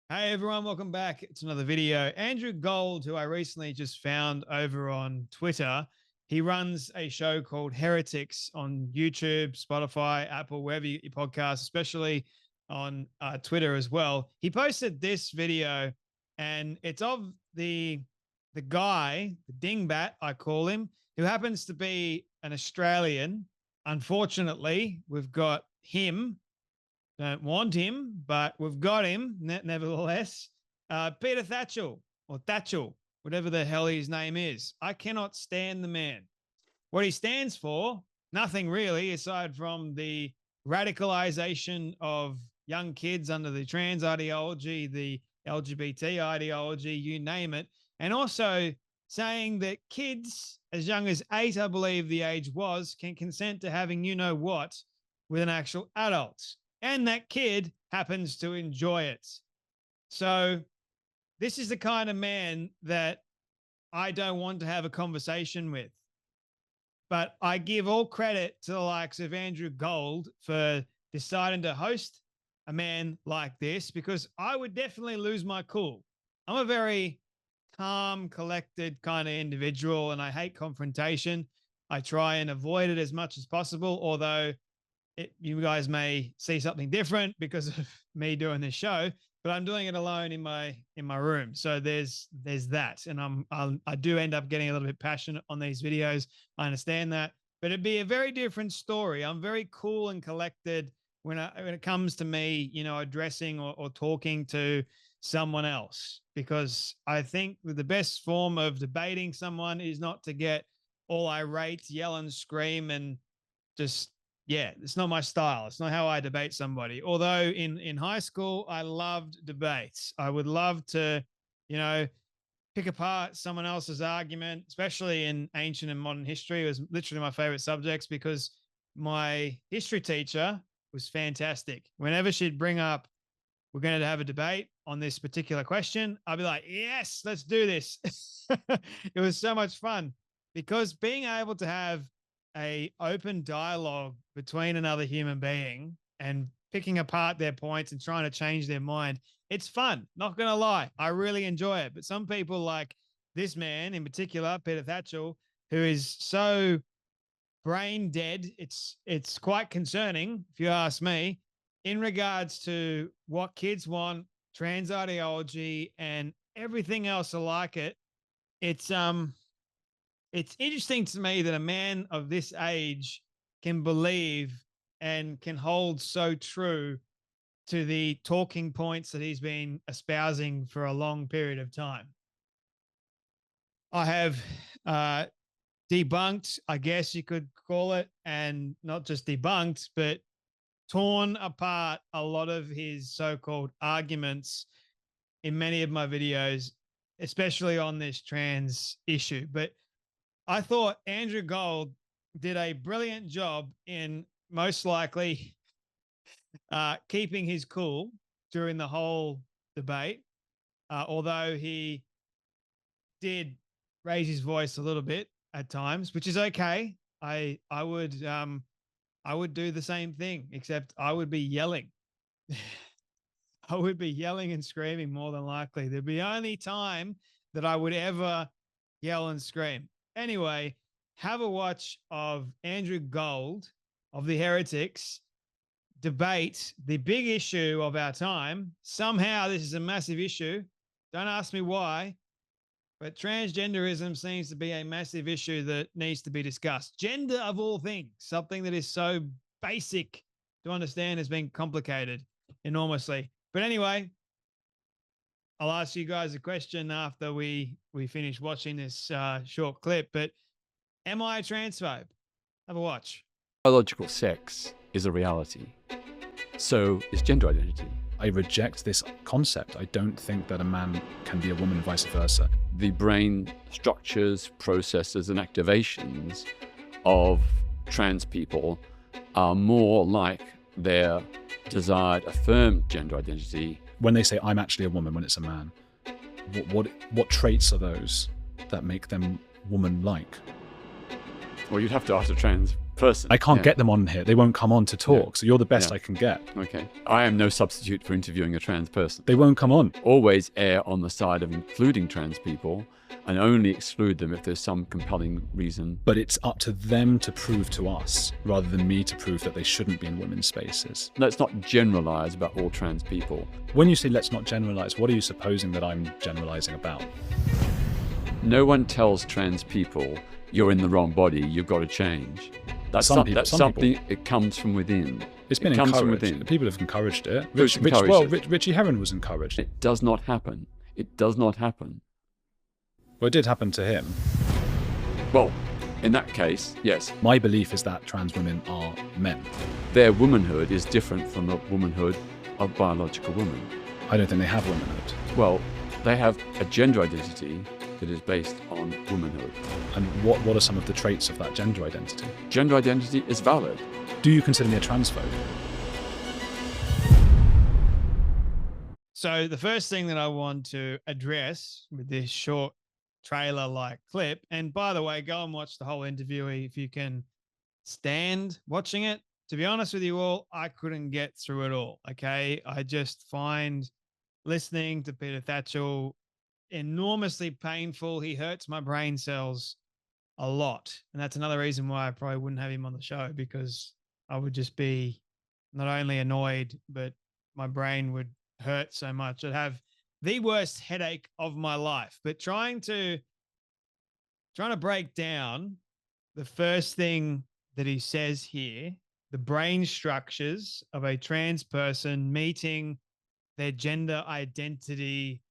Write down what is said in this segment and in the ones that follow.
Hey everyone, welcome back. It's another video. Andrew Gold, who I recently just found over on Twitter, he runs a show called Heretics on YouTube, Spotify, Apple, wherever you podcast, especially on Twitter as well. He posted this video, and it's of the guy, the dingbat, I call him, who happens to be an Australian. Unfortunately, we've got him. Don't want him, but we've got him nevertheless. Peter Thatchell, or Thatchell, whatever the hell his name is. I cannot stand the man. What he stands for, nothing really, aside from the radicalization of young kids under the trans ideology, the LGBT ideology, you name it. And also saying that kids as young as 8, I believe the age was, can consent to having you know what with an actual adult. And that kid happens to enjoy it. So this is the kind of man that I don't want to have a conversation with. But I give all credit to the likes of Andrew Gold for deciding to host a man like this, because I would definitely lose my cool. I'm a very calm, collected kind of individual, and I hate confrontation. I try and avoid it as much as possible, although you guys may see something different because of me doing this show, but I'm doing it alone in my room. So there's that, and I do end up getting a little bit passionate on these videos. I understand that, but it'd be a very different story. I'm very cool and collected when it comes to me, addressing or talking to someone else, because I think the best form of debating someone is not to get all irate, yell and scream, and just, yeah, it's not my style. It's not how I debate somebody. Although in high school, I loved debates. I would love to, pick apart someone else's argument, especially in ancient and modern history. It was literally my favorite subjects because my history teacher was fantastic. Whenever she'd bring up, we're going to have a debate on this particular question, I'd be like, yes, let's do this. It was so much fun because being able to have a open dialogue between another human being and picking apart their points and trying to change their mind, it's fun. Not going to lie. I really enjoy it. But some people, like this man in particular, Peter Thatchell, who is so brain dead, it's quite concerning, if you ask me, in regards to what kids want, trans ideology, and everything else like it. It's interesting to me that a man of this age can believe and can hold so true to the talking points that he's been espousing for a long period of time. I have debunked, I guess you could call it, and not just debunked, but torn apart a lot of his so-called arguments in many of my videos, especially on this trans issue. But I thought Andrew Gold did a brilliant job in most likely keeping his cool during the whole debate, although he did raise his voice a little bit at times, which is okay. I would do the same thing, except I would be yelling. I would be yelling and screaming more than likely. There'd be only time that I would ever yell and scream. Anyway, have a watch of Andrew Gold of the Heretics debate the big issue of our time. Somehow this is a massive issue. Don't ask me why, but transgenderism seems to be a massive issue that needs to be discussed. Gender of all things, something that is so basic to understand, has been complicated enormously. But anyway, I'll ask you guys a question after we finish watching this short clip. But am I a transphobe? Have a watch. Biological sex is a reality. So is gender identity. I reject this concept. I don't think that a man can be a woman and vice versa. The brain structures, processes, and activations of trans people are more like their desired affirmed gender identity. When they say I'm actually a woman when it's a man, what traits are those that make them woman-like? Well, you'd have to ask a trans person. I can't get them on here. They won't come on to talk. So you're the best I can get. Okay. I am no substitute for interviewing a trans person. They won't come on. Always err on the side of including trans people and only exclude them if there's some compelling reason. But it's up to them to prove to us, rather than me to prove that they shouldn't be in women's spaces. Let's not generalize about all trans people. When you say let's not generalize, what are you supposing that I'm generalizing about? No one tells trans people, you're in the wrong body, you've got to change. That's something, it comes from within. It's been encouraged. From within. People have encouraged it. Richie Herron was encouraged. It does not happen. It does not happen. Well, it did happen to him. Well, in that case, yes. My belief is that trans women are men. Their womanhood is different from the womanhood of biological women. I don't think they have womanhood. Well, they have a gender identity that is based on womanhood. And what are some of the traits of that gender identity? Gender identity is valid. Do you consider me a transphobe? So the first thing that I want to address with this short trailer-like clip, and by the way, go and watch the whole interview if you can stand watching it. To be honest with you all, I couldn't get through it all, okay? I just find listening to Peter Thatchell enormously painful. He hurts my brain cells a lot. And that's another reason why I probably wouldn't have him on the show, because I would just be not only annoyed, but my brain would hurt so much. I'd have the worst headache of my life. But trying to break down the first thing that he says here, the brain structures of a trans person meeting their gender identity,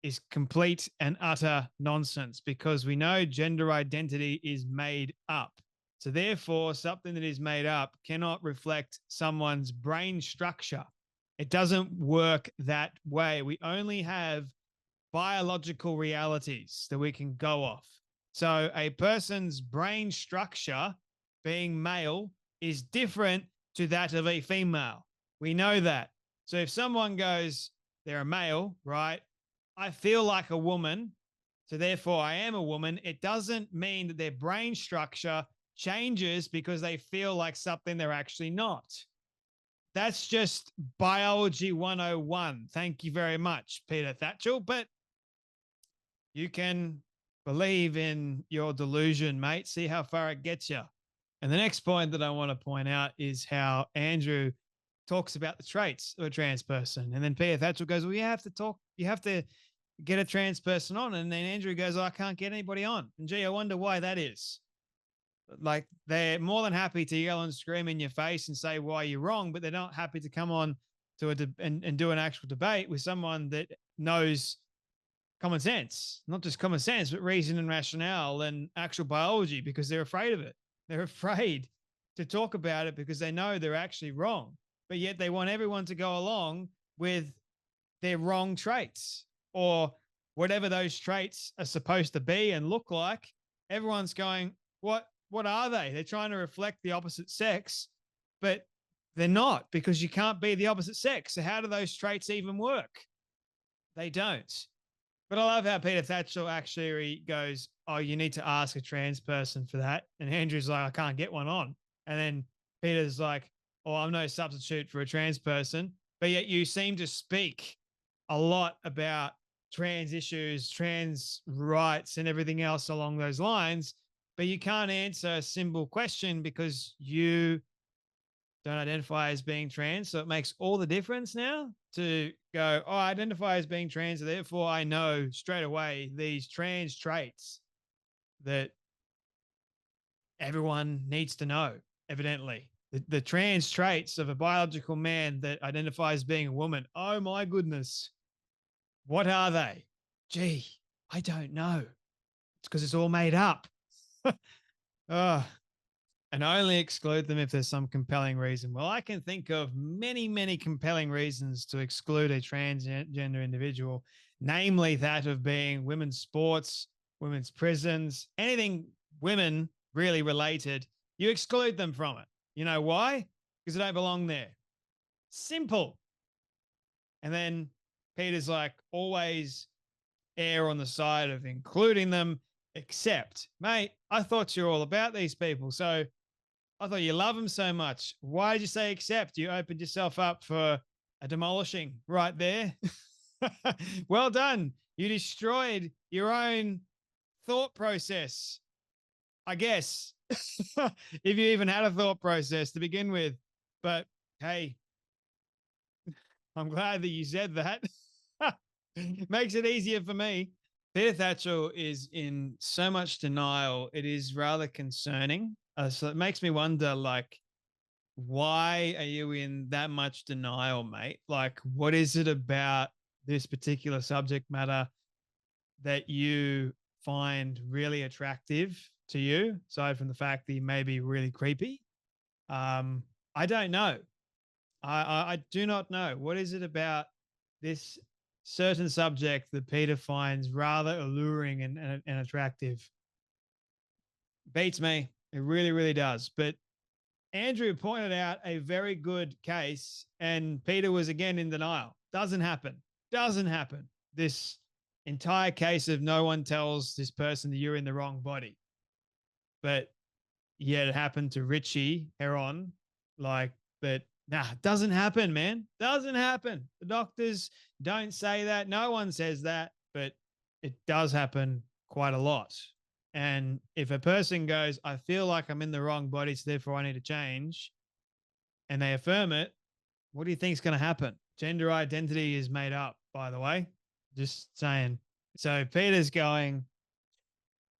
is complete and utter nonsense, because we know gender identity is made up. So therefore, something that is made up cannot reflect someone's brain structure. It doesn't work that way. We only have biological realities that we can go off. So a person's brain structure, being male, is different to that of a female. We know that. So if someone goes, they're a male, right? I feel like a woman, so therefore I am a woman. It doesn't mean that their brain structure changes because they feel like something they're actually not. That's just biology 101. Thank you very much, Peter Thatchell. But you can believe in your delusion, mate. See how far it gets you. And the next point that I want to point out is how Andrew talks about the traits of a trans person. And then Peter Thatchell goes, well, you have to get a trans person on. And then Andrew goes, oh, I can't get anybody on. And gee, I wonder why that is. Like, they're more than happy to yell and scream in your face and say why you're wrong, but they're not happy to come on to and do an actual debate with someone that knows common sense, not just common sense, but reason and rationale and actual biology, because they're afraid of it. They're afraid to talk about it because they know they're actually wrong, but yet they want everyone to go along with their wrong traits, or whatever those traits are supposed to be and look like. Everyone's going, what are they? They're trying to reflect the opposite sex, but they're not, because you can't be the opposite sex. So how do those traits even work? They don't. But I love how Peter Thatchell actually goes, oh, you need to ask a trans person for that. And Andrew's like, I can't get one on. And then Peter's like, oh, I'm no substitute for a trans person. But yet you seem to speak a lot about trans issues, trans rights, and everything else along those lines. But you can't answer a simple question because you don't identify as being trans. So it makes all the difference now to go, oh, I identify as being trans, so therefore I know straight away these trans traits that everyone needs to know, evidently. The trans traits of a biological man that identifies as being a woman. Oh, my goodness. What are they? Gee, I don't know. It's because it's all made up. And only exclude them if there's some compelling reason. Well, I can think of many, many compelling reasons to exclude a transgender individual, namely that of being women's sports, women's prisons, anything women really related. You exclude them from it. You know why? Because they don't belong there. Simple. And then Peter's like, always err on the side of including them, except, mate, I thought you're all about these people. So I thought you love them so much. Why did you say accept? You opened yourself up for a demolishing right there. Well done. You destroyed your own thought process, I guess, if you even had a thought process to begin with. But hey, I'm glad that you said that. Makes it easier for me. Peter Thatcher is in so much denial. It is rather concerning. So it makes me wonder, like, why are you in that much denial, mate? Like, what is it about this particular subject matter that you find really attractive to you, aside from the fact that he may be really creepy? I don't know. I do not know. What is it about this certain subject that Peter finds rather alluring and attractive? Beats me. It really, really does. But Andrew pointed out a very good case, and Peter was again in denial. Doesn't happen. Doesn't happen. This entire case of no one tells this person that you're in the wrong body. But yet it happened to Richie Heron. Like, but nah, doesn't happen, man. Doesn't happen. The doctors don't say that. No one says that, but it does happen quite a lot. And if a person goes, I feel like I'm in the wrong body, so therefore I need to change, and they affirm it, what do you think is going to happen? Gender identity is made up, by the way. Just saying. So Peter's going,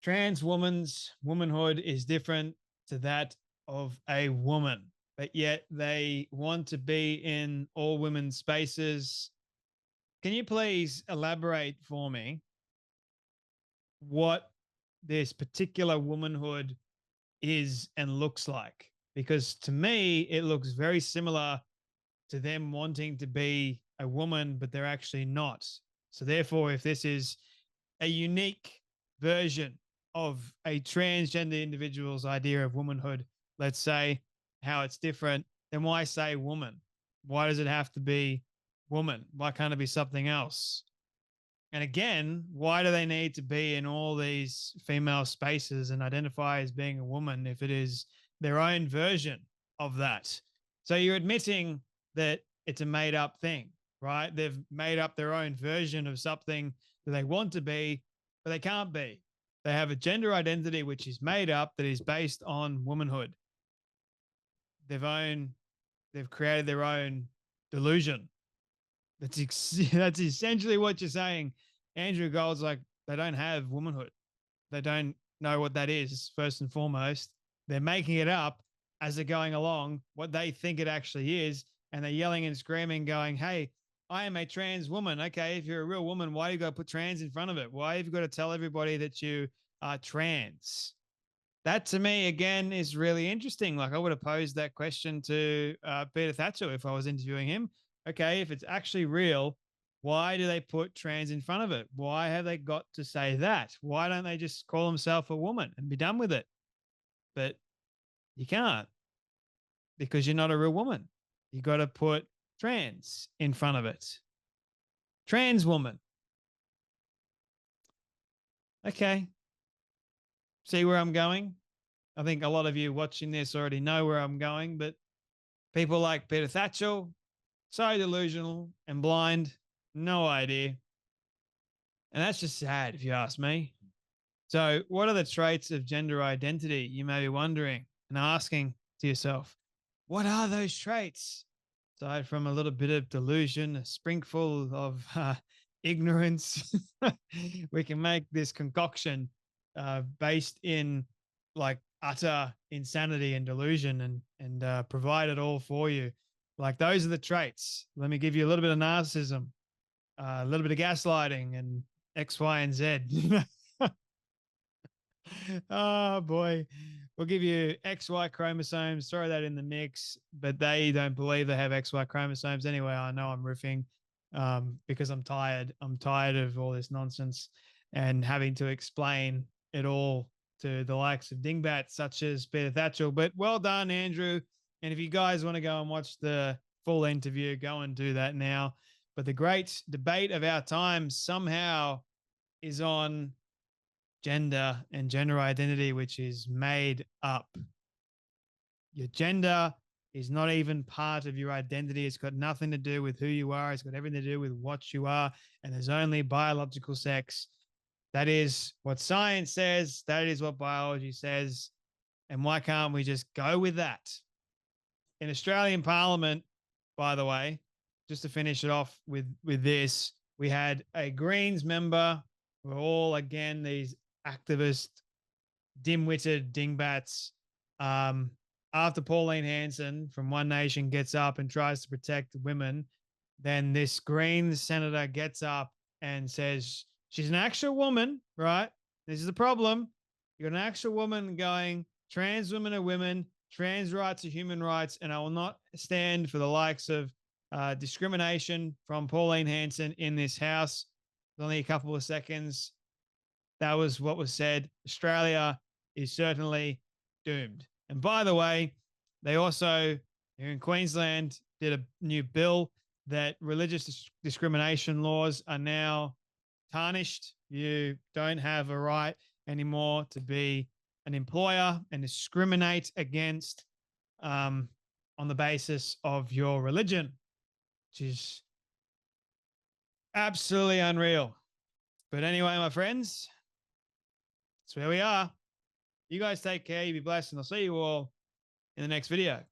trans woman's womanhood is different to that of a woman, but yet they want to be in all women's spaces. Can you please elaborate for me what this particular womanhood is and looks like? Because to me, it looks very similar to them wanting to be a woman, but they're actually not. So therefore, if this is a unique version of a transgender individual's idea of womanhood, let's say, how it's different, then why say woman? Why does it have to be woman? Why can't it be something else? And again, why do they need to be in all these female spaces and identify as being a woman if it is their own version of that? So you're admitting that it's a made up thing, right? They've made up their own version of something that they want to be, but they can't be. They have a gender identity which is made up that is based on womanhood. They've created their own delusion. That's essentially what you're saying. Andrew Gold's like, they don't have womanhood. They don't know what that is, first and foremost. They're making it up as they're going along, what they think it actually is. And they're yelling and screaming, going, hey, I am a trans woman. Okay, if you're a real woman, why do you got to put trans in front of it? Why have you got to tell everybody that you are trans? That to me, again, is really interesting. Like, I would have posed that question to Peter Thatcher if I was interviewing him. Okay, if it's actually real, why do they put trans in front of it? Why have they got to say that? Why don't they just call themselves a woman and be done with it? But you can't, because you're not a real woman. You got to put trans in front of it. Trans woman. Okay. See where I'm going? I think a lot of you watching this already know where I'm going, but people like Peter Thatcher, so delusional and blind, no idea. And that's just sad if you ask me. So, what are the traits of gender identity? You may be wondering and asking to yourself, what are those traits? Aside from a little bit of delusion, a sprinkle of ignorance, we can make this concoction based in like utter insanity and delusion and provide it all for you. Like, those are the traits. Let me give you a little bit of narcissism, a little bit of gaslighting, and X, Y, and Z. Oh boy. We'll give you XY chromosomes, throw that in the mix, but they don't believe they have XY chromosomes anyway. I know I'm riffing because I'm tired. I'm tired of all this nonsense and having to explain it all to the likes of dingbats such as Peter Thatcher. But well done, Andrew. And if you guys want to go and watch the full interview, go and do that now. But the great debate of our time somehow is on gender and gender identity, which is made up. Your gender is not even part of your identity. It's got nothing to do with who you are. It's got everything to do with what you are. And there's only biological sex. That is what science says. That is what biology says. And why can't we just go with that? In Australian Parliament, by the way, just to finish it off with this, we had a Greens member. We're all, again, these activist, dim-witted dingbats. After Pauline Hanson from One Nation gets up and tries to protect women, then this Greens senator gets up and says she's an actual woman, right? This is the problem. You're an actual woman going, trans women are women, trans rights are human rights, and I will not stand for the likes of discrimination from Pauline Hanson in this House. Only a couple of seconds. That was what was said. Australia is certainly doomed. And by the way, they also, here in Queensland, did a new bill that religious discrimination laws are now tarnished. You don't have a right anymore to be an employer and discriminate against on the basis of your religion, which is absolutely unreal. But anyway, my friends, that's where we are. You guys take care. You be blessed, and I'll see you all in the next video.